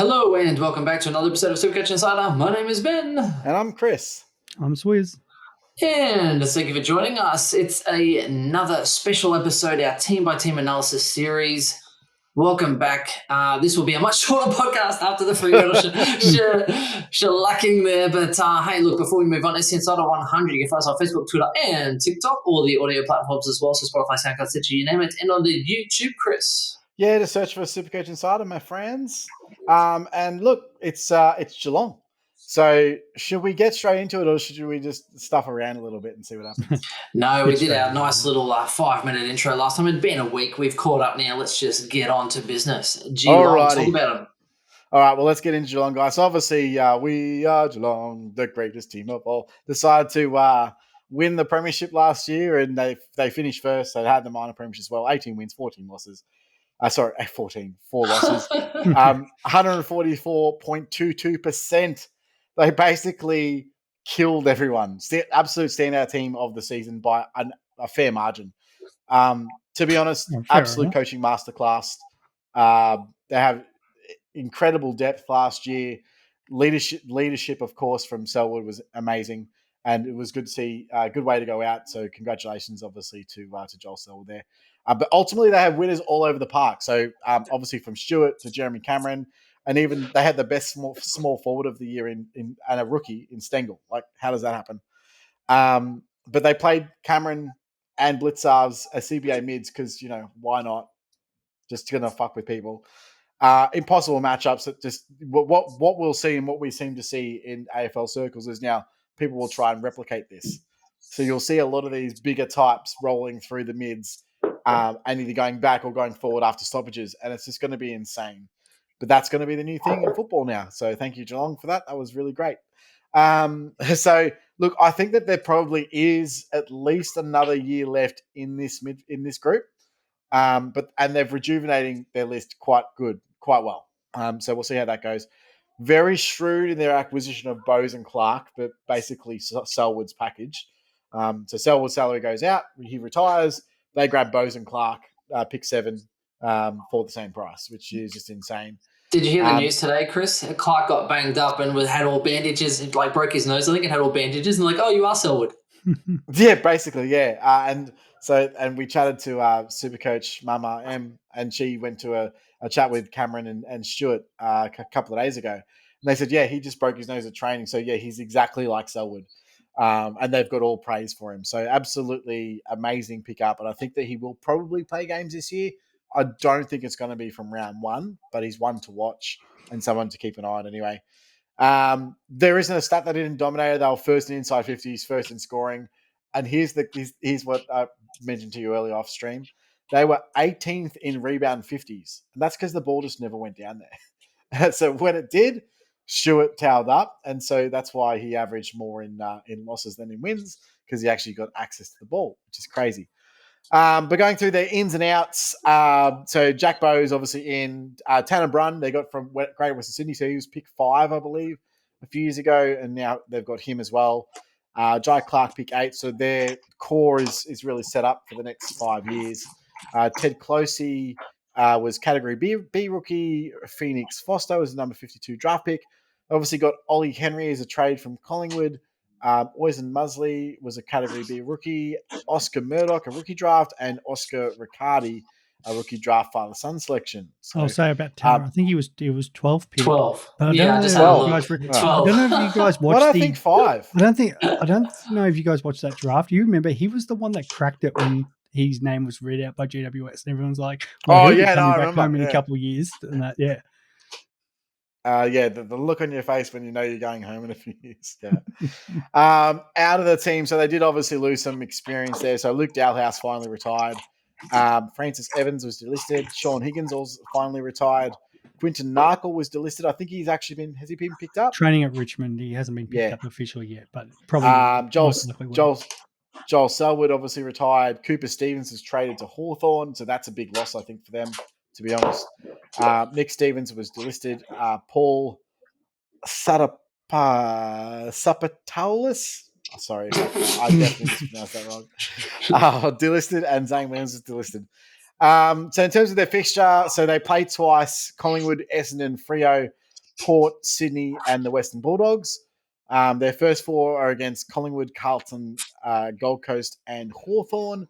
Hello and welcome back to another episode of Supercoach Insider. My name is Ben. And I'm Chris. I'm Swizz. And thank you for joining us. It's another special episode, our team-by-team analysis series. Welcome back. This will be a much shorter podcast after the free little shellacking there. But hey, look, before we move on, it's Insider 100. You can find us on Facebook, Twitter, and TikTok, all the audio platforms as well. So Spotify, Soundcloud, Stitcher, you name it. And on the YouTube, Chris. Yeah, to search for Supercoach Insider, my friends. And look, it's Geelong. So should we get straight into it, or should we just stuff around a little bit and see what happens? No, we did our nice little 5-minute intro last time. It's been a week. We've caught up now. Let's just get on to business. Geelong, talk about them. All right, well, let's get into Geelong, guys. So obviously, we are Geelong, the greatest team of all. Decided to win the premiership last year, and they finished first. They had the minor premiership as well. 18 wins, 14 losses. 4 losses. 144.22%. They basically killed everyone. Absolute standout team of the season by a fair margin. To be honest, absolute coaching masterclass. They have incredible depth last year. Leadership, of course, from Selwood was amazing, and it was good to see. A good way to go out. So congratulations, obviously, to Joel Selwood there. But ultimately, they have winners all over the park. So obviously, from Stewart to Jeremy Cameron, and even they had the best small forward of the year in and a rookie in Stengel. Like, how does that happen? But they played Cameron and Blitzarves as CBA mids because, why not? Just going to fuck with people. Impossible matchups. That just what we'll see and what we seem to see in AFL circles is now people will try and replicate this. So you'll see a lot of these bigger types rolling through the mids and either going back or going forward after stoppages. And it's just going to be insane. But that's going to be the new thing in football now. So thank you, Geelong, for that. That was really great. So look, I think that there probably is at least another year left in this group. And they're rejuvenating their list quite well. So we'll see how that goes. Very shrewd in their acquisition of Bowes and Clark, but basically Selwood's package. So Selwood's salary goes out, he retires. They grab Bowes and Clark, pick 7 for the same price, which is just insane. Did you hear the news today, Chris? Clark got banged up and had all bandages, broke his nose, I think, and had all bandages, and oh, you are Selwood. Yeah, basically, yeah. And we chatted to Supercoach Mama M, and she went to a chat with Cameron and Stewart a couple of days ago. And they said, yeah, he just broke his nose at training. So, yeah, he's exactly like Selwood. And they've got all praise for him. So, absolutely amazing pickup. And I think that he will probably play games this year. I don't think it's going to be from round 1, but he's one to watch and someone to keep an eye on anyway. There isn't a stat that didn't dominate. They were first in inside 50s, first in scoring. And here's what I mentioned to you earlier off stream. They were 18th in rebound 50s. And that's because the ball just never went down there. So when it did, Stewart towed up. And so that's why he averaged more in losses than in wins, because he actually got access to the ball, which is crazy. But going through their ins and outs, so Jack Bowes obviously in. Tanner Brunn, they got from Greater Western Sydney, so he was pick 5, I believe, a few years ago, and now they've got him as well. Jai Clark, pick 8, so their core is really set up for the next 5 years. Ted Closey was Category B rookie. Phoenix Foster was the number 52 draft pick. Obviously got Ollie Henry as a trade from Collingwood. Oisin Musley was a Category B rookie. Oscar Murdoch, a rookie draft, and Oscar Riccardi, a rookie draft father-son selection. So, I'll say about Tanner. I think he was 12 pick. 12. But Yeah, I just had a look. 12. I don't know if you guys watched. I think 5. I don't know if you guys watched that draft. You remember he was the one that cracked it when his name was read out by GWS, and everyone's like, well, "Oh yeah, I remember." Home in a couple of years, and that, yeah. The look on your face when you know you're going home in a few years. Yeah. Out of the team, so they did obviously lose some experience there. So Luke Dalhouse finally retired. Francis Evans was delisted. Sean Higgins also finally retired. Quinton Narkle was delisted. I think has he been picked up? Training at Richmond. He hasn't been picked up officially yet, but probably. Joel Selwood obviously retired. Cooper Stevens was traded to Hawthorn, so that's a big loss, I think, for them, to be honest. Nick Stevens was delisted. Paul Sapatoulis. Sorry, I definitely mispronounced that wrong. Delisted, and Zane Williams was delisted. So in terms of their fixture, so they played twice: Collingwood, Essendon, Freo. Port, Sydney, and the Western Bulldogs. Their first 4 are against Collingwood, Carlton, Gold Coast, and Hawthorn.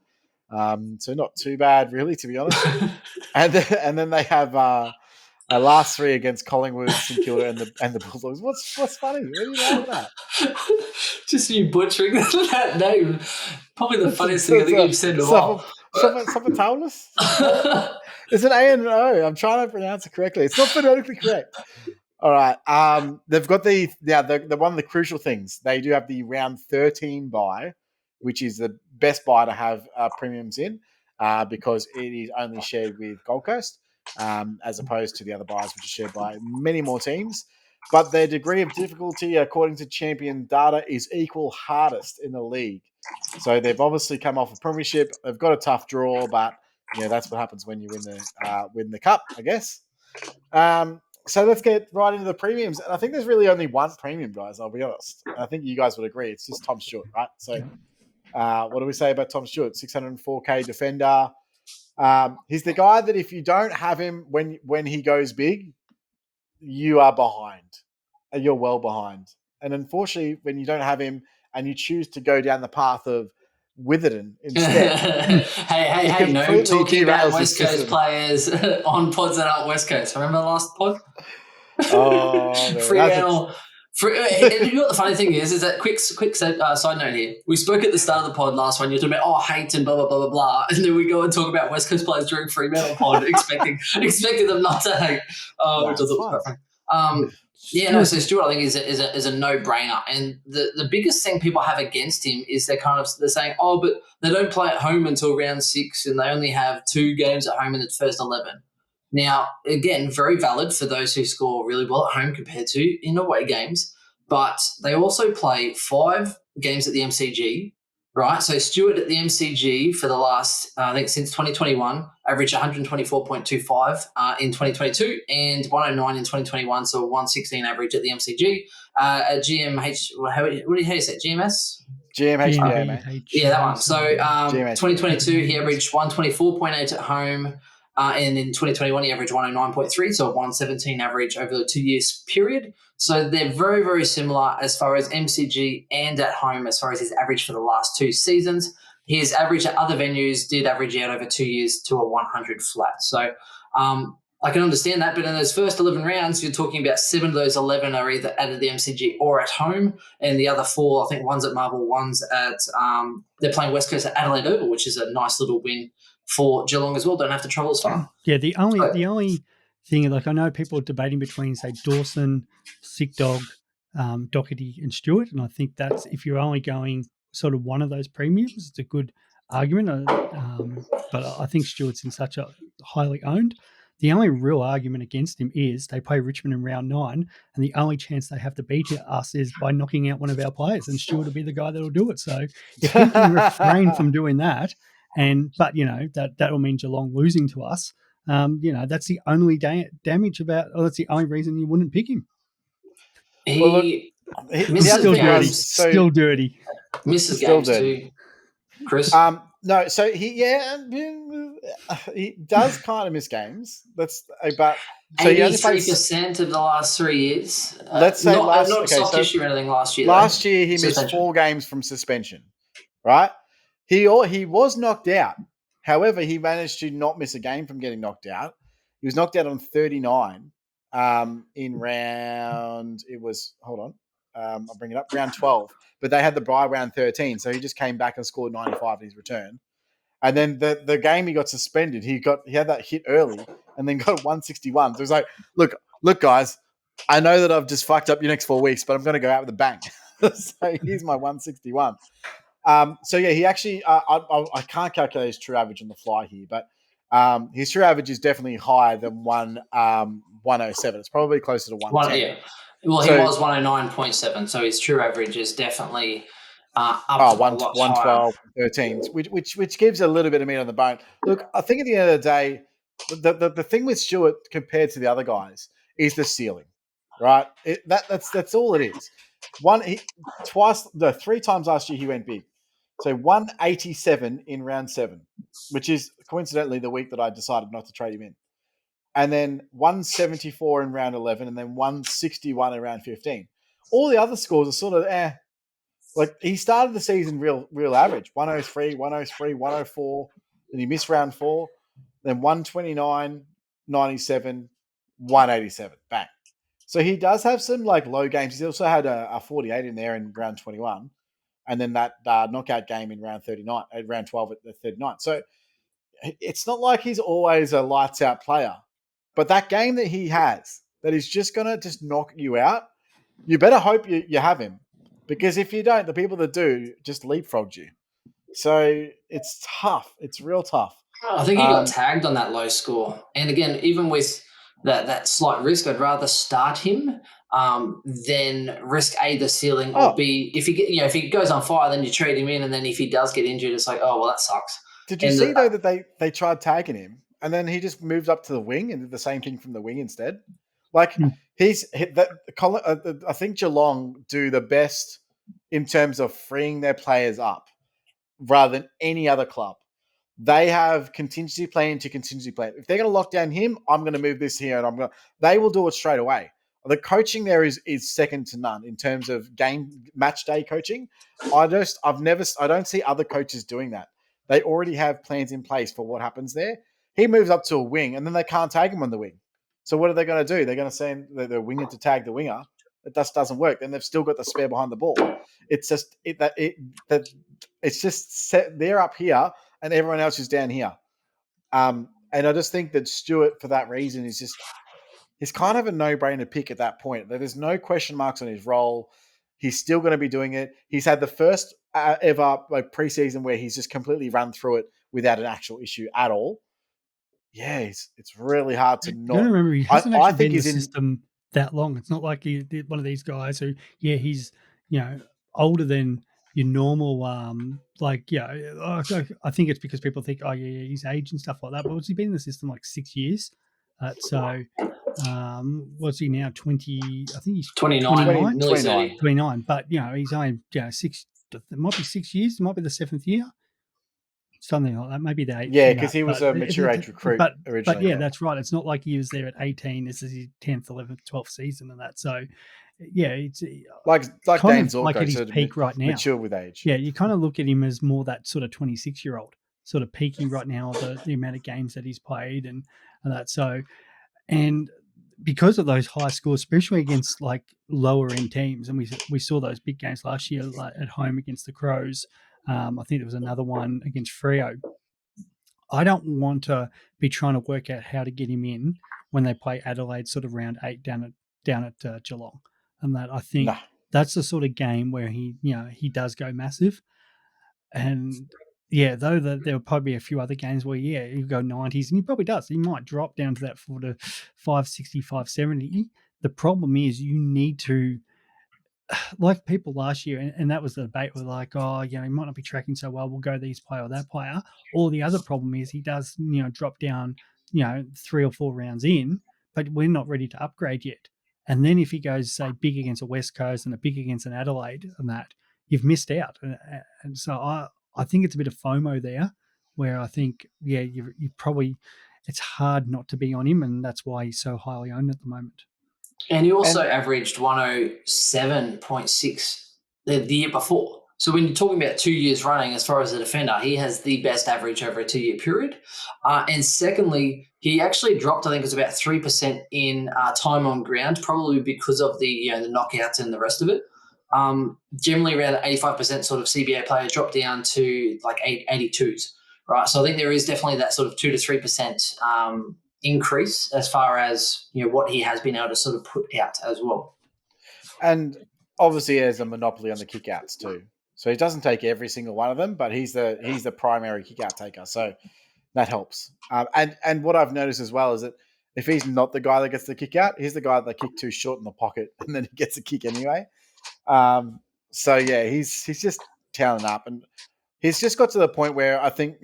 So not too bad, really, to be honest. and then they have last 3 against Collingwood, St Kilda, and the Bulldogs. What's funny? What are you laughing at? Just you butchering that name. Probably the funniest thing I think you've said in a while. Sapataulus? It's an A and an O. I'm trying to pronounce it correctly. It's not phonetically correct. All right. They've got the one of the crucial things. They do have the round 13 bye, which is the best bye to have premiums in because it is only shared with Gold Coast as opposed to the other byes, which are shared by many more teams. But their degree of difficulty, according to Champion data, is equal hardest in the league. So they've obviously come off a premiership. They've got a tough draw, but that's what happens when you win the cup, I guess. So let's get right into the premiums. And I think there's really only one premium, guys, I'll be honest. And I think you guys would agree. It's just Tom Stewart, right? So what do we say about Tom Stewart? 604K defender. He's the guy that if you don't have him when he goes big, you are behind. And you're well behind. And unfortunately, when you don't have him and you choose to go down the path of Witherden instead. hey, no talking about West Coast players on pods that aren't West Coast. Remember the last pod? Oh, Fremantle. And you know what the funny thing is that quick side note here. We spoke at the start of the pod last one. You're talking about hate and blah blah blah blah blah, and then we go and talk about West Coast players during Fremantle pod, expecting them not to hate, which I thought was quite funny. So Stewart, I think, is a no-brainer. And the biggest thing people have against him is they're saying, but they don't play at home until round 6 and they only have 2 games at home in the first 11. Now, again, very valid for those who score really well at home compared to in away games. But they also play 5 games at the MCG, right? So Stewart at the MCG for the last, I think since 2021, averaged 124.25 in 2022 and 109 in 2021, so 116 average at the MCG. At GMH, how do you say it? GMS? GMH. Yeah, that one. So 2022, he averaged 124.8 at home. And in 2021, he averaged 109.3, so a 117 average over the 2 years period. So they're very, very similar as far as MCG and at home as far as his average for the last 2 seasons. His average at other venues did average out over 2 years to a 100 flat. So I can understand that, but in those first 11 rounds, you're talking about 7 of those 11 are either at the MCG or at home, and the other 4, I think one's at Marvel, one's at they're playing West Coast at Adelaide Oval, which is a nice little win for Geelong as well. Don't have to travel as far. Yeah, the only thing, like I know people are debating between, say, Dawson, Sick Dog, Doherty and Stewart, and I think that's, if you're only going sort of one of those premiums, it's a good argument. But I think Stewart's in such a highly owned. The only real argument against him is they play Richmond in round 9, and the only chance they have to beat us is by knocking out one of our players, and Stewart will be the guy that'll do it. So if he can refrain from doing that, but that will mean Geelong losing to us. That's the only damage about. Oh, that's the only reason you wouldn't pick him. He's still dirty. Still dirty. Misses games too, Chris. No, so he does kind of miss games. But so 83% of the last 3 years. Let's say not soft tissue or anything last year. Last year he missed 4 games from suspension, right? He was knocked out. However, he managed to not miss a game from getting knocked out. He was knocked out on 39 in round. It was I'll bring it up. Round 12, but they had the bye round 13, so he just came back and scored 95 in his return. And then the game he got suspended. He had that hit early and then got 161. So it was like, look, guys, I know that I've just fucked up your next 4 weeks, but I'm going to go out with a bang. So here's my 161. So yeah, he actually, I can't calculate his true average on the fly here, but his true average is definitely higher than 107. It's probably closer to 110. Yeah. Well, he was 109.7, so his true average is definitely up to 112, 13, which gives a little bit of meat on the bone. Look, I think at the end of the day, the thing with Stewart compared to the other guys is the ceiling, right? That's all it is. 3 times last year he went big. So 187 in round 7, which is coincidentally the week that I decided not to trade him in. and then 174 in round 11, and then 161 in round 15. All the other scores are sort of Like he started the season real average, 103, 103, 104. Then he missed round 4, then 129, 97, 187. Bang. So he does have some like low games. He's also had a 48 in there in round 21, and then that knockout game in round 39, round 12 at the 39. So it's not like he's always a lights out player, but that game that he has that is just gonna just knock you out, you better hope you have him, because if you don't, the people that do just leapfrogged you. So it's tough. It's real tough. I think he got tagged on that low score. And again, even with that slight risk, I'd rather start him than risk A, the ceiling, or B, if he goes on fire, then you trade him in, and then if he does get injured, it's like, oh well, that sucks. Did you see though that they tried tagging him, and then he just moved up to the wing and did the same thing from the wing instead? Like I think Geelong do the best in terms of freeing their players up rather than any other club. They have contingency plan to contingency plan. If they're going to lock down him, I'm going to move this here, and they will do it straight away. The coaching there is second to none in terms of match day coaching. I don't see other coaches doing that. They already have plans in place for what happens there. He moves up to a wing, and then they can't tag him on the wing. So what are they going to do? They're going to send the winger to tag the winger. It just doesn't work. Then they've still got the spare behind the ball. It's just it's just set. They're up here, and everyone else is down here. And I just think that Stewart, for that reason, he's kind of a no-brainer pick at that point. There's no question marks on his role. He's still going to be doing it. He's had the first ever preseason where he's just completely run through it without an actual issue at all. Yeah, it's really hard to not. You gotta remember, he hasn't actually been in the system that long. It's not like he's one of these guys who, he's older than your normal. I think it's because people think, oh yeah, he's age and stuff like that. But has he been in the system like 6 years? What's he now? 20? I think he's 29. 29. But he's only 6. It might be 6 years. It might be the 7th year. Something like that, maybe the 8th. Yeah, because he was a mature age recruit originally. But yeah, that's right. It's not like he was there at 18. This is his 10th, 11th, 12th season and that. So, yeah, it's like Dane Zorko, like at his peak right now. Mature with age. Yeah, you kind of look at him as more that sort of 26-year-old, sort of peaking right now, the amount of games that he's played and that. So, and because of those high scores, especially against like lower end teams, and we saw those big games last year, like at home against the Crows. I think there was another one against Freo. I don't want to be trying to work out how to get him in when they play Adelaide sort of round 8 down at Geelong. And that I think that's the sort of game where he does go massive. And yeah, though there'll probably be a few other games where he'll go 90s, and he probably does. He might drop down to that 560, 570. The problem is you need to, like people last year, and that was the debate, was like, oh, he might not be tracking so well, we'll go these player or that player. Or the other problem is he does, drop down, 3 or 4 rounds in, but we're not ready to upgrade yet. And then if he goes, say, big against a West Coast and a big against an Adelaide and that, you've missed out. And so I think it's a bit of FOMO there, where I think, you probably, it's hard not to be on him, and that's why he's so highly owned at the moment. And he also averaged 107.6 the year before. So when you're talking about 2 years running, as far as a defender, he has the best average over a 2-year period. And secondly, he actually dropped, I think it was about 3% in time on ground, probably because of the the knockouts and the rest of it. Generally around 85% sort of CBA players drop down to like 82s, right? So I think there is definitely that sort of 2 to 3% increase as far as what he has been able to sort of put out as well. And obviously he has a monopoly on the kickouts too. So he doesn't take every single one of them, but he's the primary kickout taker. So that helps. And what I've noticed as well is that if he's not the guy that gets the kick out, he's the guy that kick too short in the pocket and then he gets a kick anyway. So yeah, he's just toweling up, and he's just got to the point where I think,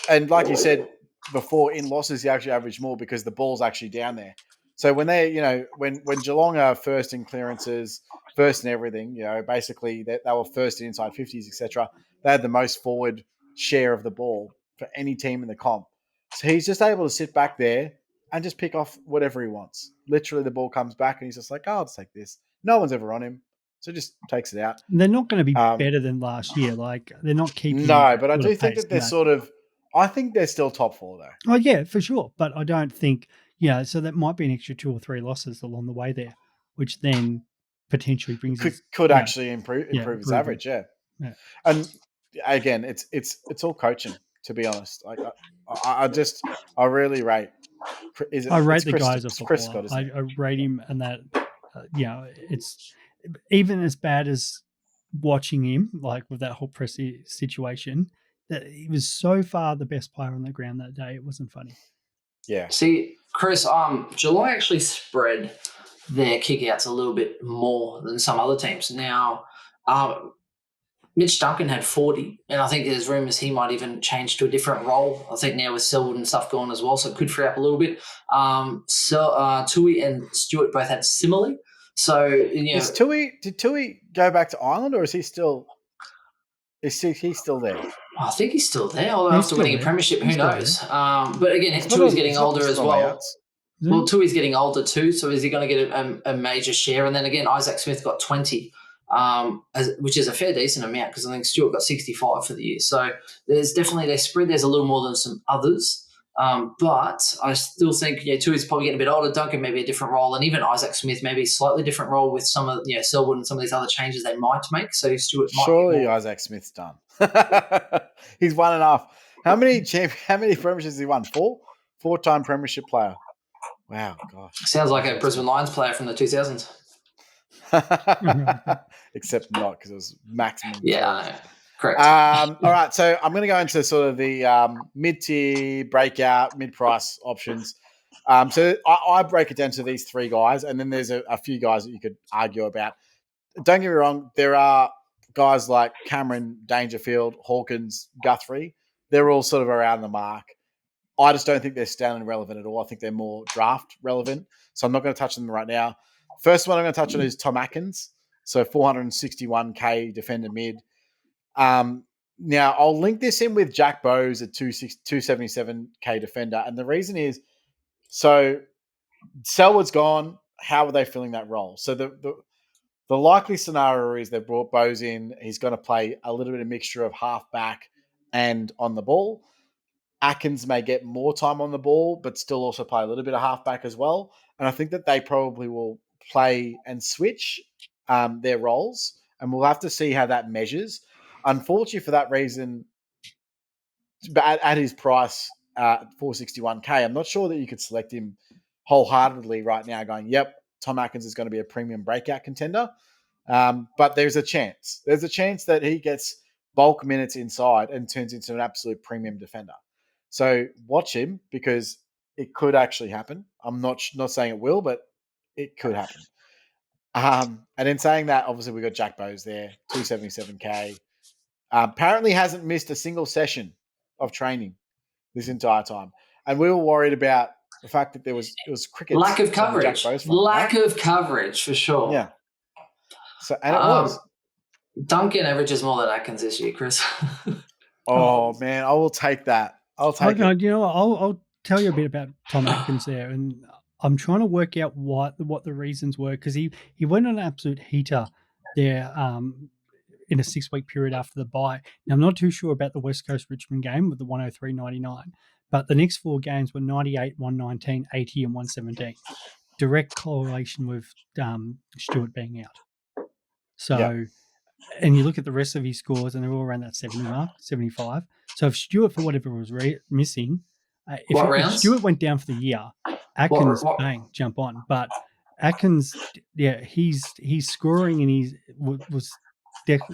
and like you said before, in losses, he actually averaged more because the ball's actually down there. So when they, when Geelong are first in clearances, first in everything, basically they were first in inside 50s, etc. They had the most forward share of the ball for any team in the comp. So he's just able to sit back there and just pick off whatever he wants. Literally, the ball comes back and he's just like, oh, I'll just take this. No one's ever on him. So just takes it out. They're not going to be better than last year. Like, they're not keeping. No, but I do think that they're sort of. I think they're still top 4 though. Oh yeah, for sure. But I don't think. Yeah, so that might be an extra 2 or 3 losses along the way there, which then potentially brings could actually improve his average. Yeah. And again, it's all coaching. To be honest, like I really rate. I rate the guy as a footballer. I rate him, and that it's even as bad as watching him, like with that whole Pressy situation, that he was so far the best player on the ground that day. It wasn't funny. Yeah. See, Chris, Geelong actually spread their kickouts a little bit more than some other teams. Now, Mitch Duncan had 40, and I think there's rumours he might even change to a different role. I think now with Selwood and stuff gone as well, so it could free up a little bit. Tui and Stewart both had similarly. So, did Tui go back to Ireland, or is he still? Is he still there? I think he's still there, although after winning a premiership, who knows? But again, Tui's getting older as well. Well, Tui's getting older too, so is he going to get a major share? And then again, Isaac Smith got 20, which is a fair decent amount because I think Stewart got 65 for the year. So there's definitely their spread. There's a little more than some others. But I still think Tui's probably getting a bit older. Duncan maybe a different role, and even Isaac Smith maybe a slightly different role with some of Selwood and some of these other changes they might make. So Stewart might surely Isaac Smith's done. He's won enough. How many premierships has he won? 4? 4-time premiership player. Wow, gosh. Sounds like a Brisbane Lions player from the 2000s. Except not, because it was maximum. Yeah, I know. Correct. All right, so I'm going to go into sort of the mid-tier, breakout, mid-price options. So I break it down to these 3 guys, and then there's a few guys that you could argue about. Don't get me wrong, there are guys like Cameron, Dangerfield, Hawkins, Guthrie. They're all sort of around the mark. I just don't think they're Stanley relevant at all. I think they're more draft relevant. So I'm not going to touch them right now. First one I'm going to touch on is Tom Atkins. So 461K defender mid. Now, I'll link this in with Jack Bowes at 277K defender. And the reason is, so Selwood's gone. How are they filling that role? So the likely scenario is they've brought Bowes in. He's going to play a little bit of mixture of half-back and on the ball. Atkins may get more time on the ball, but still also play a little bit of halfback as well. And I think that they probably will play and switch their roles, and we'll have to see how that measures. Unfortunately, for that reason, at his price, 461K, I'm not sure that you could select him wholeheartedly right now going, yep, Tom Atkins is going to be a premium breakout contender. But there's a chance. There's a chance that he gets bulk minutes inside and turns into an absolute premium defender. So watch him, because it could actually happen. I'm not saying it will, but it could happen. And in saying that, obviously we got Jack Bowes there, 277K. Apparently hasn't missed a single session of training this entire time. And we were worried about the fact that it was cricket. Lack of coverage. Lack of coverage, for sure. Yeah. So, and it was. Duncan averages more than Atkins this year, Chris. Oh, man, I will take that. I'll take it. You know what? I'll tell you a bit about Tom Atkins there, and I'm trying to work out what the reasons were, because he went on an absolute heater there in a 6-week period after the bye. Now, I'm not too sure about the West Coast Richmond game with the 103.99, but the next 4 games were 98, 119, 80, and 117. Direct correlation with Stewart being out. So, yeah. And you look at the rest of his scores, and they're all around that 70 mark, 75. So if Stewart, for whatever was missing, if Stewart went down for the year, Atkins, bang, jump on. But Atkins, yeah, he's scoring, and he was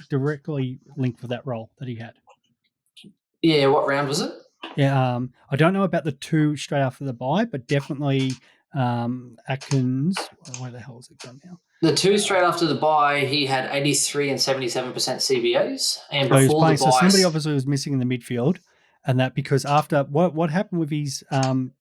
directly linked with that role that he had. Yeah, what round was it? Yeah, I don't know about the 2 straight after the bye, but definitely Atkins. Where the hell is it gone now? The 2 straight after the bye, he had 83 and 77% CBAs, and before the bye, so somebody obviously was missing in the midfield, and that because after what happened with his he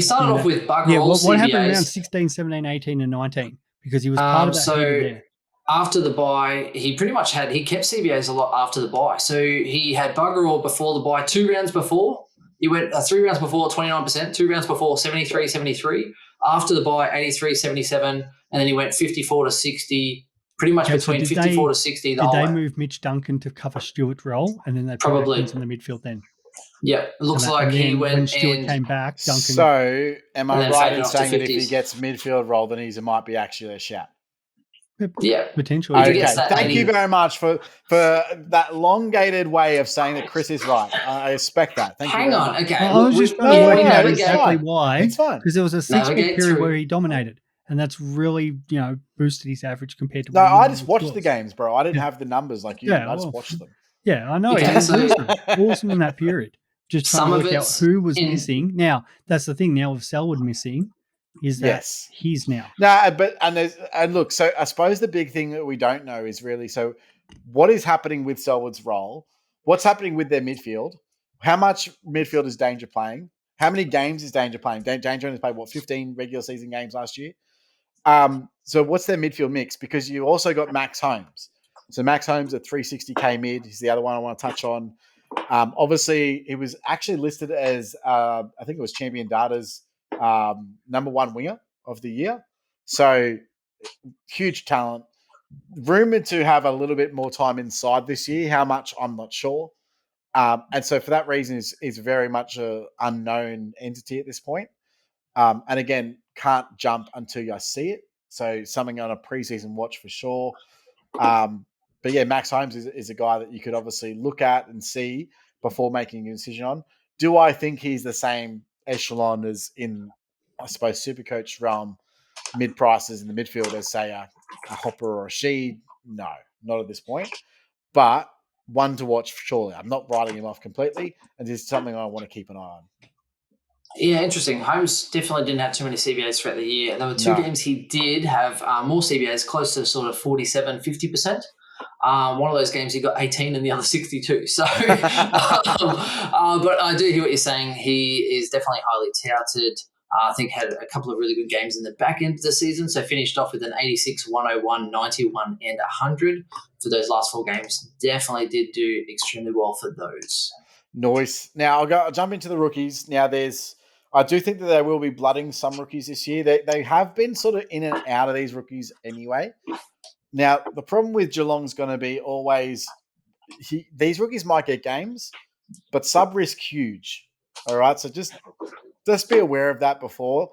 started off with bugger all CBAs. What happened around 16, 17, 18, and 19? Because he was part of that. So there. After the bye, he pretty much he kept CBAs a lot after the bye. So he had bugger all before the bye, 2 rounds before. He went 3 rounds before 29%, 2 rounds before 73. After the bye, 83-77, and then he went 54 to 60. Pretty much between 54 to 60 the whole way. Did they move Mitch Duncan to cover Stewart's role, and then they put Probably Atkins in the midfield then? Yeah, it looks like he went when Stewart came back, Duncan. So, am I right in saying that if 50s. he gets midfield role, then he might be actually a shout? Yeah, potentially. Okay, thank you very much for that elongated way of saying that Chris is right. I expect that. Thank you. Hang on, okay. I was just trying to work out exactly why. It's fine because there was a 6-week period where he dominated, and that's really boosted his average compared to. No, I just watched the games, bro. I didn't have the numbers like you. I just watched them. Yeah, I know. Okay, it was awesome in that period. Just trying to work out who was missing. Now, that's the thing. Now, with Selwood missing, is that he's now. No, and look, so I suppose the big thing that we don't know is really, so what is happening with Selwood's role? What's happening with their midfield? How much midfield is Danger playing? How many games is Danger playing? Danger only played, 15 regular season games last year? So what's their midfield mix? Because you also got Max Holmes. So Max Holmes at 360k mid. He's the other one I want to touch on. Obviously, he was actually listed as, I think it was Champion Data's number 1 winger of the year. So huge talent. Rumored to have a little bit more time inside this year. How much, I'm not sure. And so for that reason, is very much an unknown entity at this point. And again, can't jump until I see it. So something on a preseason watch for sure. But yeah, Max Holmes is a guy that you could obviously look at and see before making a decision on. Do I think he's the same echelon as in, I suppose, Supercoach realm, mid-prices in the midfield as, say, a Hopper or a Sheed? No, not at this point. But one to watch, surely. I'm not writing him off completely, and this is something I want to keep an eye on. Yeah, interesting. Holmes definitely didn't have too many CBAs throughout the year. There were 2 games he did have more CBAs, close to sort of 47-50%. One of those games he got 18 and the other 62. So, but I do hear what you're saying. He is definitely highly touted. I think had a couple of really good games in the back end of the season. So finished off with an 86, 101, 91, and 100 for those last 4 games. Definitely did do extremely well for those. Nice. Now I'll jump into the rookies. Now I do think that they will be blooding some rookies this year. They have been sort of in and out of these rookies anyway. Now, the problem with Geelong is going to be always these rookies might get games, but sub-risk huge. All right, so just be aware of that before.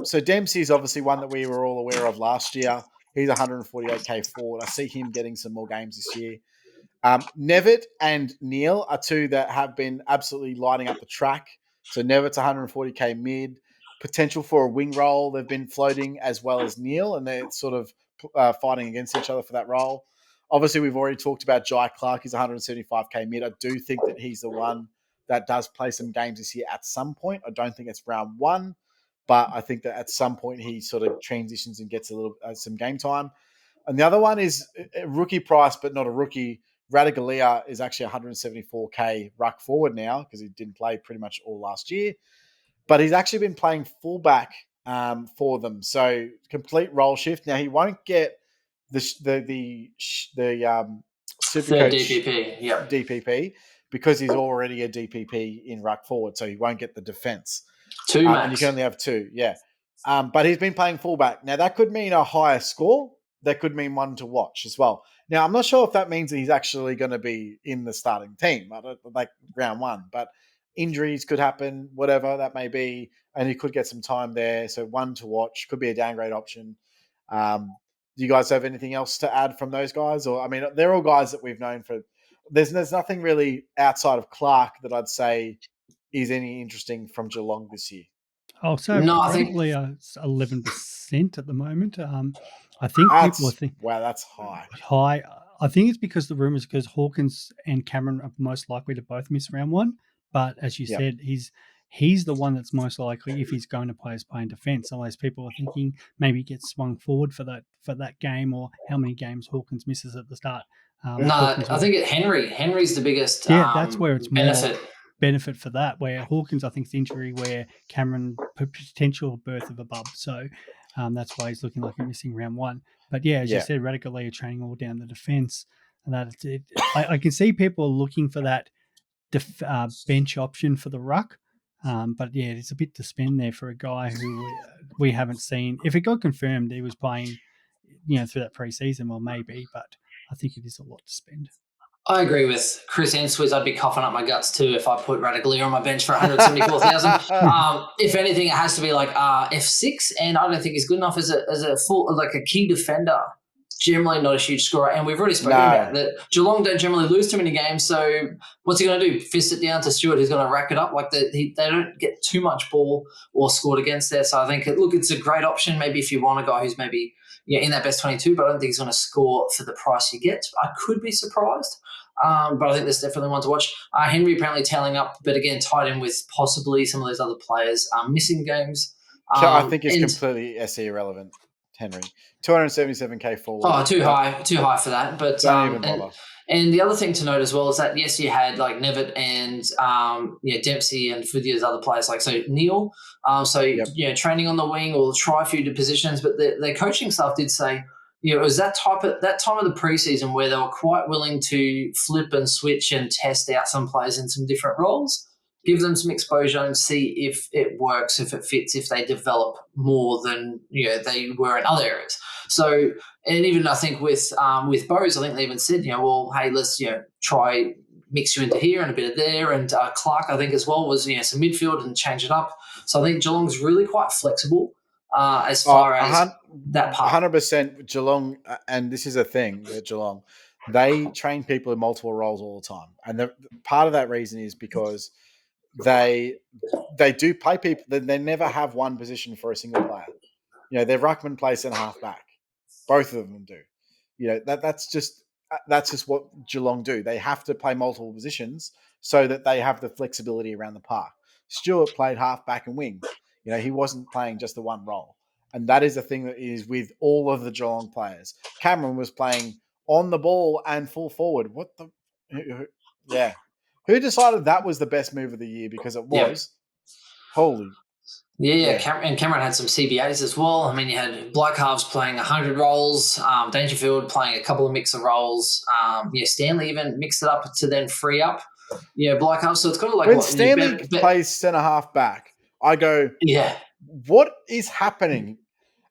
So Dempsey is obviously one that we were all aware of last year. He's 148k forward. I see him getting some more games this year. Nevitt and Neil are 2 that have been absolutely lighting up the track. So Nevitt's 140k mid, potential for a wing role. They've been floating as well as Neil, and they're sort of fighting against each other for that role. Obviously, we've already talked about Jai Clark. He's 175k mid. I do think that he's the one that does play some games this year at some point. I don't think it's round 1, but I think that at some point he sort of transitions and gets a little some game time. And the other one is a rookie price, but not a rookie. Radaglia is actually 174k ruck forward now because he didn't play pretty much all last year, but he's actually been playing fullback for them. So complete role shift. Now he won't get the Supercoach DPP because he's already a DPP in ruck forward, so he won't get the defense. 2 max. And you can only have 2, yeah. But he's been playing fullback. Now that could mean a higher score. That could mean one to watch as well. Now I'm not sure if that means that he's actually going to be in the starting team, like round 1. But injuries could happen, whatever that may be, and he could get some time there. So one to watch, could be a downgrade option. Do you guys have anything else to add from those guys? Or I mean, they're all guys that we've known for. There's nothing really outside of Clark that I'd say is any interesting from Geelong this year. Oh, so probably 11% at the moment. I think people think, wow, that's high. High. I think it's because the rumors, because Hawkins and Cameron are most likely to both miss round 1. But as you said, he's the one that's most likely, if he's going to play, is playing defence. Unless people are thinking maybe he gets swung forward for that game, or how many games Hawkins misses at the start. I think Henry's the biggest. That's where it's benefit. More benefit for that. Where Hawkins, I think, is injury. Where Cameron potential birth of a bub. So that's why he's looking like a missing round 1. But yeah, as you said, Radaglia training all down the defence, and that I can see people looking for that bench option for the ruck. But yeah, it's a bit to spend there for a guy who we haven't seen. If it got confirmed he was playing, through that preseason, well, maybe, but I think it is a lot to spend. I agree with Chris and Swizz. I'd be coughing up my guts too if I put Radaglia on my bench for 174,000. If anything, it has to be like F6, and I don't think he's good enough as a full, like a key defender. Generally not a huge scorer, and we've already spoken about that. Geelong don't generally lose too many games, so what's he going to do? Fist it down to Stewart, who's going to rack it up? Like they don't get too much ball or scored against there. So I think, it's a great option. Maybe if you want a guy who's maybe in that best 22, but I don't think he's going to score for the price you get. I could be surprised. But I think there's definitely one to watch. Henry apparently tailing up, but again, tied in with possibly some of those other players missing games. I think it's completely SE irrelevant, Henry. 277k forward. Oh, too high for that. But don't even bother. And the other thing to note as well is that, yes, you had like Nevitt and Dempsey and Fudier's other players, like Neil. Training on the wing or try a few positions, but their coaching staff did say, it was that time of the preseason where they were quite willing to flip and switch and test out some players in some different roles, give them some exposure and see if it works, if it fits, if they develop more than they were in other areas. So, and even I think with Bose, I think they even said, hey, let's try mix you into here and a bit of there, and Clark I think as well was some midfield and change it up. So I think Geelong's really quite flexible. As far as that part. 100% Geelong, and this is a thing at Geelong, they train people in multiple roles all the time. And part of that reason is because they do play people, they never have one position for a single player. Their ruckman plays centre half back. Both of them do. That's just what Geelong do. They have to play multiple positions so that they have the flexibility around the park. Stewart played half back and wing. He wasn't playing just the one role. And that is the thing that is with all of the Geelong players. Cameron was playing on the ball and full forward. Yeah. Who decided that was the best move of the year? Because it was. Holy. Yeah. Cameron had some CBAs as well. I mean, you had Black Halves playing 100 roles, Dangerfield playing a couple of mix of roles. Stanley even mixed it up to then free up. Black Halves. So it's kind of like when Stanley plays centre half back, I go, what is happening?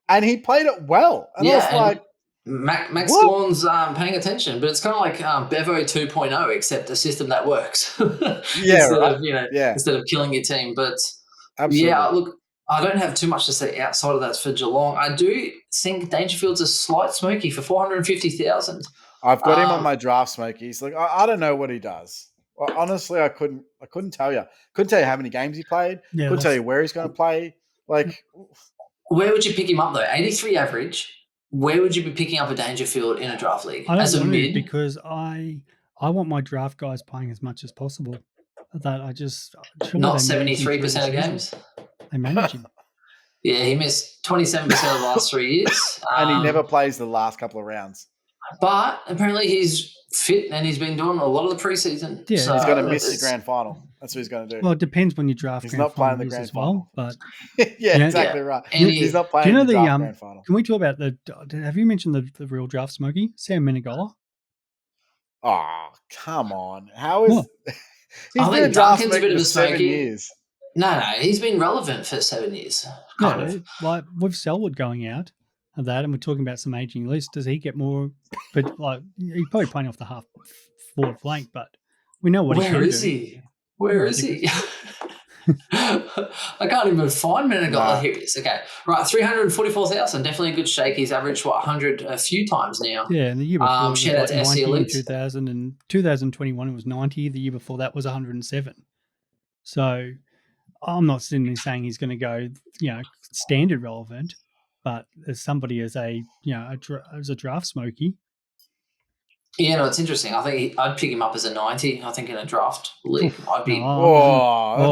And he played it well. And I was like, Max Thorne's paying attention, but it's kind of like Bevo 2.0, except a system that works. Instead of killing your team. But absolutely. Look, I don't have too much to say outside of that for Geelong. I do think Dangerfield's a slight smoky for 450,000. I've got him on my draft smokies. Like I don't know what he does. Well, honestly, I couldn't tell you. Couldn't tell you how many games he played. Couldn't tell you where he's going to play. Like, where would you pick him up though? 83 average. Where would you be picking up a Dangerfield in a draft league? I don't know, because I want my draft guys playing as much as possible. That I just not 73% of games. They manage him. Yeah, he missed 27% of the last 3 years, and he never plays the last couple of rounds. But apparently he's fit and he's been doing a lot of the preseason. Yeah, so he's going to miss the grand final. That's what he's going to do. Well, it depends when you draft. He's not playing the grand final, but exactly right. And he's not playing the grand final. Can we talk about have you mentioned the real draft smoky, Sam Menegola? Oh, come on! How is he's been a draft smoky for 7 years? No, he's been relevant for 7 years. Kind of. Like with Selwood going out of that, and we're talking about some aging lists. Does he get more? But like he's probably playing off the half forward flank, but we know what he can do. Where is he? I can't even find Menegola. Here he is. Okay, right, 344,000. Definitely a good shake. He's averaged 100 a few times now. Yeah, and the year before shout out to SC Elite. 2000 and 2021 it was 90. The year before that was 107. So I'm not sitting there saying he's going to go, standard relevant, but as somebody as a draft smoky. Yeah, no, it's interesting. I think I'd pick him up as a 90. I think in a draft league, I'd be. No.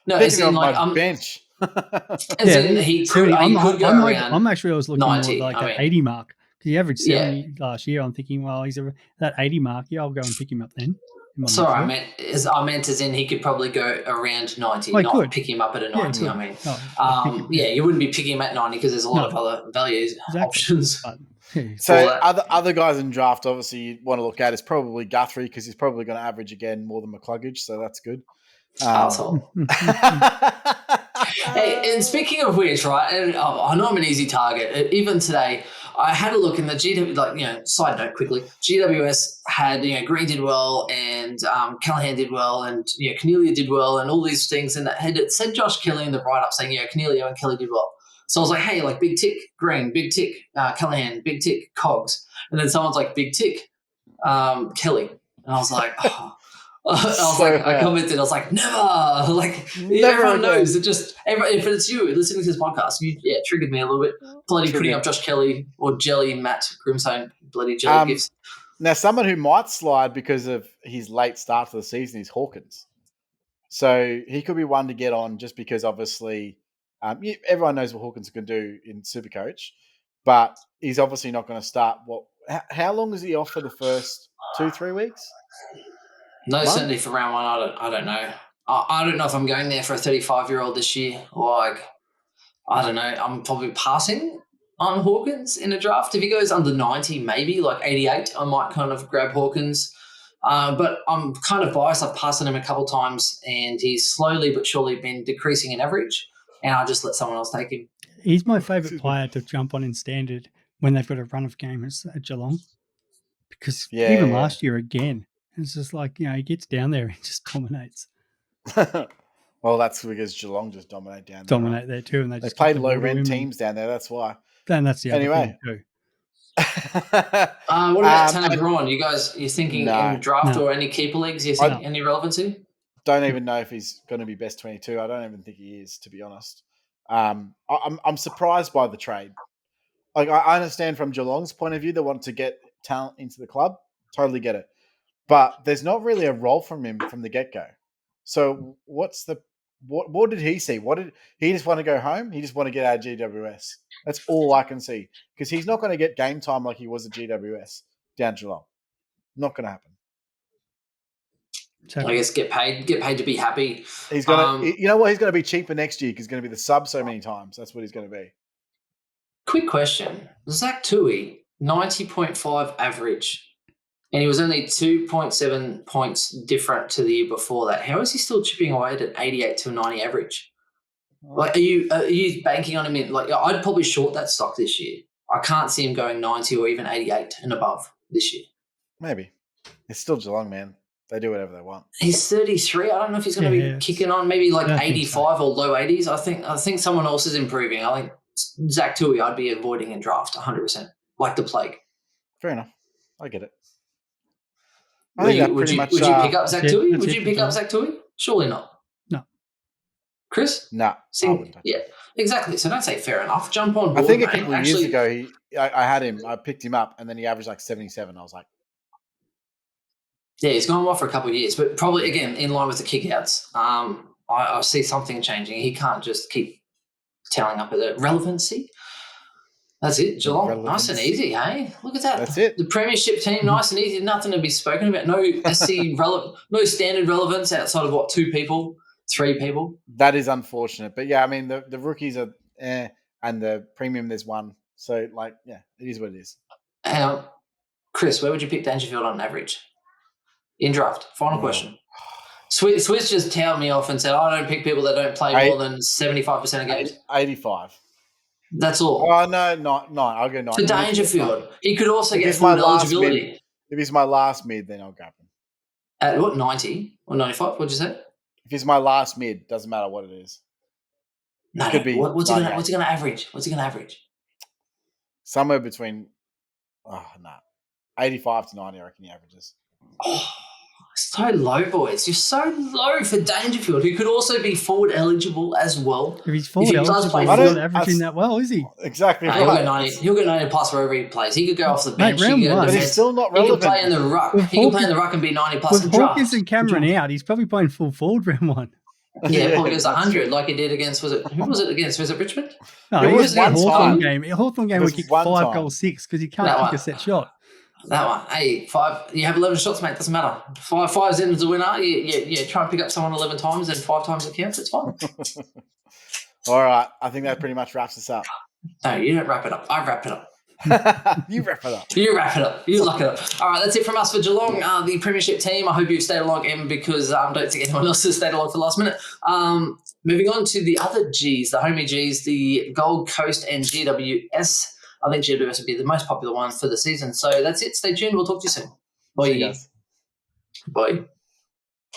No, it's on my bench. He could go around. I'm actually always looking 90, more like that 80 mark because he averaged 70 last year. I'm thinking, well, he's that 80 mark. Yeah, I'll go and pick him up then. Sorry, I meant as in he could probably go around 90, not pick him up at a 90. Yeah, you wouldn't be picking him at 90 because there's a lot of other values options. So that. other guys in draft, obviously, you want to look at is probably Guthrie because he's probably going to average again more than McCluggage, so that's good. Asshole. Hey, and speaking of which, right, and I know I'm an easy target. Even today, I had a look in the GW, side note quickly, GWS had, Green did well and Callahan did well and, Cornelia did well and all these things. And it said Josh Kelly in the write-up saying, Cornelia and Kelly did well. So I was like, hey, like big tick, Green, big tick, Callahan, big tick, Cogs. And then someone's like, big tick, Kelly. And I was like, oh. I commented, I was like, never. Like, everyone knows. If it's you listening to this podcast, it triggered me a little bit. Bloody putting up Josh Kelly or Jelly, Matt Grimstone, bloody Jelly gifts. Now, someone who might slide because of his late start to the season is Hawkins. So he could be one to get on just because obviously everyone knows what Hawkins can do in Supercoach, but he's obviously not going to start. How long is he off for the first 2-3 weeks? No certainty for round one. I don't know. I don't know if I'm going there for a 35-year-old this year. Like, I don't know. I'm probably passing on Hawkins in a draft. If he goes under 90, maybe like 88, I might kind of grab Hawkins. But I'm kind of biased. I've passed on him a couple times, and he's slowly but surely been decreasing in average, and I just let someone else take him. He's my favourite player to jump on in standard when they've got a run of games at Geelong. Because even last year again, it's just like, he gets down there and just dominates. Well, that's because Geelong just dominate down there. Dominate there too. And they just played low-rent teams down there, that's why. Then that's the other thing too. What about Tanner Braun? You thinking in draft or any keeper leagues? You think any relevancy? Don't even know if he's going to be best 22. I don't even think he is, to be honest. I'm surprised by the trade. Like, I understand from Geelong's point of view, they want to get talent into the club. Totally get it. But there's not really a role from him from the get-go. So what did he see? What did he just want to go home? He just want to get out of GWS. That's all I can see. Because he's not going to get game time like he was at GWS down Geelong. Not going to happen. I guess get paid to be happy. He's going to, you know what? He's going to be cheaper next year because he's going to be the sub so many times. That's what he's going to be. Quick question. Zach Tui, 90.5 average. And he was only 2.7 points different to the year before that. How is he still chipping away at an 88 to 90 average? Like, are you banking on him in? Like, I'd probably short that stock this year. I can't see him going 90 or even 88 and above this year. Maybe. It's still Geelong, man. They do whatever they want. He's 33. I don't know if he's going to be kicking on maybe like 85 or low 80s. I think someone else is improving. I think Zach Tui I'd be avoiding in draft 100%, like the plague. Fair enough. I get it. Would you pick up Zach Tui? Would you pick up Zach Tui? Surely not. No. Chris? No. Yeah, exactly. So don't say fair enough. Jump on board. I think a couple of years ago, I had him. I picked him up, and then he averaged like 77. I was like, yeah, he's gone off for a couple of years, but probably again in line with the kickouts. I see something changing. He can't just keep telling up at the relevancy. That's it, Geelong. Nice and easy, hey? Look at that. That's it. The premiership team, nice and easy. Nothing to be spoken about. No SC no standard relevance outside of 2 people, 3 people. That is unfortunate. But yeah, I mean the rookies are and the premium there's 1. So like, yeah, it is what it is. Chris, where would you pick Dangerfield on average? In draft. Final question. Swizz just tailed me off and said, I don't pick people that don't play more than 75% of games. 85. That's all. Oh, no, I'll go 90. For Dangerfield. He could also get full eligibility. If he's my last mid, then I'll grab him. At what, 90 or 95? What'd you say? If he's my last mid, doesn't matter what it is. No, what's he going to average? What's he going to average? Somewhere between, 85 to 90, I reckon he averages. Oh, so low, boys. You're so low for Dangerfield, who could also be forward eligible as well. If he's forward eligible, he's not averaging that well, is he? Exactly right. He'll get 90 plus wherever he plays. He could go off the bench. But he's still not relevant. He could play in the ruck. He could play in the ruck and be 90 plus in draft. With Hawkins and Cameron out, he's probably playing full forward round 1. Yeah, probably goes 100 like he did against, who was it against? Was it Richmond? No, it was a Hawthorn game. Hawthorn game, we kicked 5 goals 6 because he can't kick a set shot. That one. Hey, 5. You have 11 shots, mate. Doesn't matter. 5's in as a winner. You try and pick up someone 11 times and 5 times it counts. It's fine. All right. I think that pretty much wraps us up. No, you don't wrap it up. I wrap it up. You wrap it up. You wrap it up. You lock it up. All right, that's it from us for Geelong, the Premiership team. I hope you've stayed along, Em, because I don't think anyone else has stayed along for the last minute. Moving on to the other Gs, the homie Gs, the Gold Coast and GWS. I think GWS would be the most popular one for the season. So that's it. Stay tuned. We'll talk to you soon. Bye. See you guys. Bye.